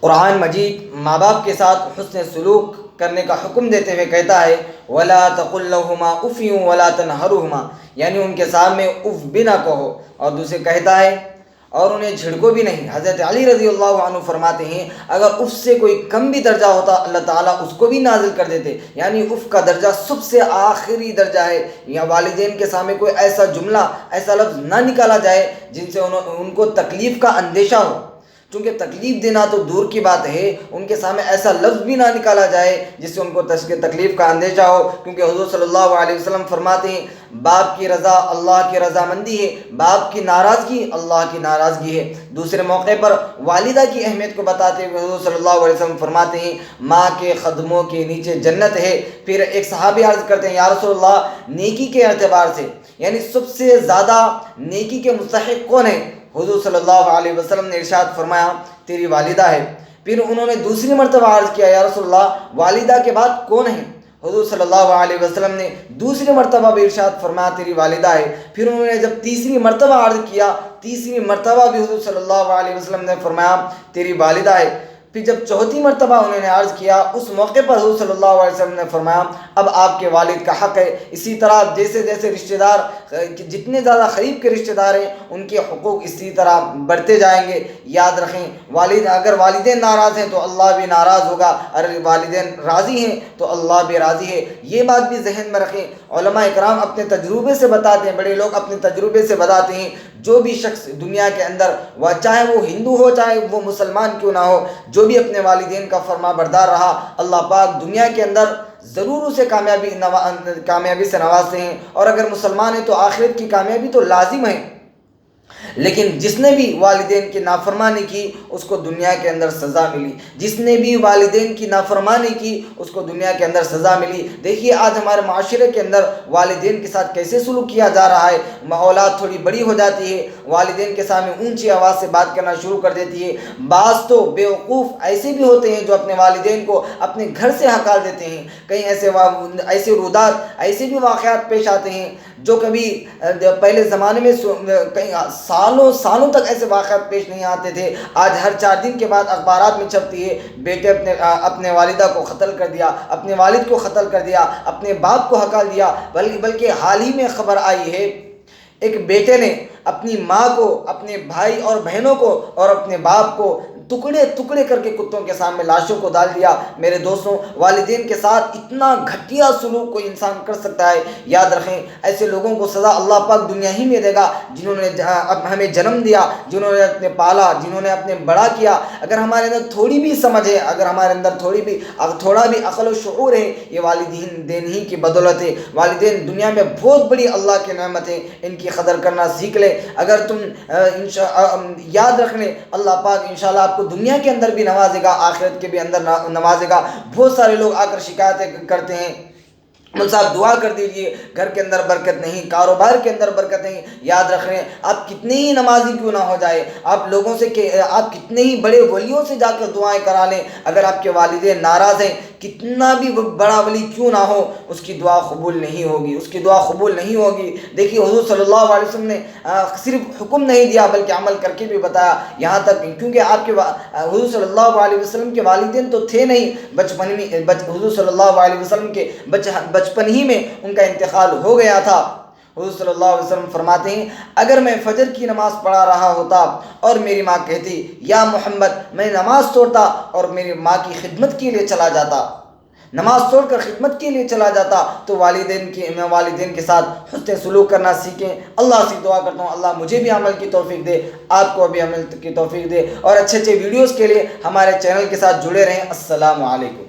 قرآن مجید ماں باپ کے ساتھ حسن سلوک کرنے کا حکم دیتے ہوئے کہتا ہے وَلَا تَقُلْ لَهُمَا أُفٍّ وَلَا تَنْهَرْهُمَا، یعنی ان کے سامنے اف بھی نہ کہو، اور دوسرے کہتا ہے اور انہیں جھڑکو بھی نہیں۔ حضرت علی رضی اللہ عنہ فرماتے ہیں اگر اف سے کوئی کم بھی درجہ ہوتا اللہ تعالیٰ اس کو بھی نازل کر دیتے، یعنی اف کا درجہ سب سے آخری درجہ ہے۔ یا والدین کے سامنے کوئی ایسا جملہ، ایسا لفظ نہ نکالا جائے جن سے ان کو تکلیف کا اندیشہ ہو، چونکہ تکلیف دینا تو دور کی بات ہے، ان کے سامنے ایسا لفظ بھی نہ نکالا جائے جس سے ان کو تکلیف کا اندیشہ ہو، کیونکہ حضور صلی اللہ علیہ وسلم فرماتے ہیں باپ کی رضا اللہ کی رضامندی ہے، باپ کی ناراضگی اللہ کی ناراضگی ہے۔ دوسرے موقع پر والدہ کی اہمیت کو بتاتے ہوئے حضور صلی اللہ علیہ وسلم فرماتے ہیں ماں کے قدموں کے نیچے جنت ہے۔ پھر ایک صحابی عرض کرتے ہیں یا رسول اللہ نیکی کے اعتبار سے، یعنی سب سے زیادہ نیکی کے مستحق کون ہے؟ حضور صلی اللہ علیہ وسلم نے ارشاد فرمایا تیری والدہ ہے۔ پھر انہوں نے دوسری مرتبہ عرض کیا یا رسول اللہ والدہ کے بعد کون ہے؟ حضور صلی اللہ علیہ وسلم نے دوسری مرتبہ بھی ارشاد فرمایا تیری والدہ ہے۔ پھر انہوں نے جب تیسری مرتبہ عرض کیا، تیسری مرتبہ بھی حضور صلی اللہ علیہ وسلم نے فرمایا تیری والدہ ہے۔ پھر جب چوتھی مرتبہ انہوں نے عرض کیا، اس موقع پر حضور صلی اللہ علیہ وسلم نے فرمایا اب آپ کے والد کا حق ہے۔ اسی طرح جیسے جیسے رشتہ دار، جتنے زیادہ قریب کے رشتہ دار ہیں ان کے حقوق اسی طرح بڑھتے جائیں گے۔ یاد رکھیں اگر والدین ناراض ہیں تو اللہ بھی ناراض ہوگا، اگر والدین راضی ہیں تو اللہ بھی راضی ہے۔ یہ بات بھی ذہن میں رکھیں۔ علماء اکرام اپنے تجربے سے بتاتے ہیں، بڑے لوگ اپنے تجربے سے بتاتے ہیں جو بھی شخص دنیا کے اندر چاہے وہ ہندو ہو چاہے وہ مسلمان کیوں نہ ہو، جو بھی اپنے والدین کا فرما بردار رہا، اللہ پاک دنیا کے اندر ضرور اسے کامیابی سے نوازتے ہیں، اور اگر مسلمان ہے تو آخرت کی کامیابی تو لازم ہے۔ لیکن جس نے بھی والدین کی نافرمانی کی اس کو دنیا کے اندر سزا ملی، جس نے بھی والدین کی نافرمانی کی اس کو دنیا کے اندر سزا ملی۔ دیکھیے آج ہمارے معاشرے کے اندر والدین کے ساتھ کیسے سلوک کیا جا رہا ہے۔ اولاد تھوڑی بڑی ہو جاتی ہے، والدین کے سامنے اونچی آواز سے بات کرنا شروع کر دیتی ہے۔ بعض تو بیوقوف ایسے بھی ہوتے ہیں جو اپنے والدین کو اپنے گھر سے ہکال دیتے ہیں۔ کہیں ایسے رودات، ایسے بھی واقعات پیش آتے ہیں جو کبھی پہلے زمانے میں کہیں سالوں تک ایسے واقعات پیش نہیں آتے تھے، آج ہر 4 دن کے بعد اخبارات میں چھپتی ہے بیٹے اپنے والدہ کو قتل کر دیا، اپنے والد کو قتل کر دیا، اپنے باپ کو ہکال دیا۔ بلکہ حال ہی میں خبر آئی ہے ایک بیٹے نے اپنی ماں کو، اپنے بھائی اور بہنوں کو اور اپنے باپ کو ٹکڑے ٹکڑے کر کے کتوں کے سامنے لاشوں کو ڈال دیا۔ میرے دوستوں والدین کے ساتھ اتنا گھٹیا سلوک کوئی انسان کر سکتا ہے؟ یاد رکھیں ایسے لوگوں کو سزا اللہ پاک دنیا ہی میں دے گا جنہوں نے ہمیں جنم دیا، جنہوں نے اپنے پالا، جنہوں نے اپنے بڑا کیا۔ اگر ہمارے اندر تھوڑی بھی سمجھ ہے، اگر ہمارے اندر تھوڑا بھی عقل و شعور ہے، یہ والدین ہی کی بدولت ہے۔ والدین دنیا میں بہت بڑی اللہ کی نعمت ہے، ان کی قدر کرنا سیکھ لیں۔ اگر تم یاد رکھ لیں اللہ پاک انشاءاللہ آپ کو دنیا کے اندر بھی نوازے گا، آخرت کے بھی اندر نوازے گا۔ بہت سارے لوگ آ کر شکایتیں کرتے ہیں مول صاحب دعا کر دیجئے، گھر کے اندر برکت نہیں، کاروبار کے اندر برکت نہیں۔ یاد رکھ رہے ہیں آپ کتنے ہی نمازی کیوں نہ ہو جائے، آپ لوگوں سے آپ کتنے ہی بڑے ولیوں سے جا کر دعائیں کرا لیں، اگر آپ کے والدین ناراض ہیں کتنا بھی بڑا ولی کیوں نہ ہو اس کی دعا قبول نہیں ہوگی، اس کی دعا قبول نہیں ہوگی۔ دیکھیے حضور صلی اللہ علیہ وسلم نے صرف حکم نہیں دیا بلکہ عمل کر کے بھی بتایا، یہاں تک کیونکہ آپ کے حضور صلی اللہ علیہ وسلم کے والدین تو تھے نہیں، بچپن میں حضور صلی اللہ علیہ وسلم کے بچپن ہی میں ان کا انتقال ہو گیا تھا۔ حضور صلی اللہ علیہ وسلم فرماتے ہیں اگر میں فجر کی نماز پڑھا رہا ہوتا اور میری ماں کہتی یا محمد، میں نماز توڑتا اور میری ماں کی خدمت کے لیے چلا جاتا، نماز توڑ کر خدمت کے لیے چلا جاتا، تو میں والدین کے ساتھ حسن سلوک کرنا سیکھیں۔ اللہ سے دعا کرتا ہوں اللہ مجھے بھی عمل کی توفیق دے، آپ کو بھی عمل کی توفیق دے، اور اچھے ویڈیوز کے لیے ہمارے چینل کے ساتھ جڑے رہیں۔ السلام علیکم۔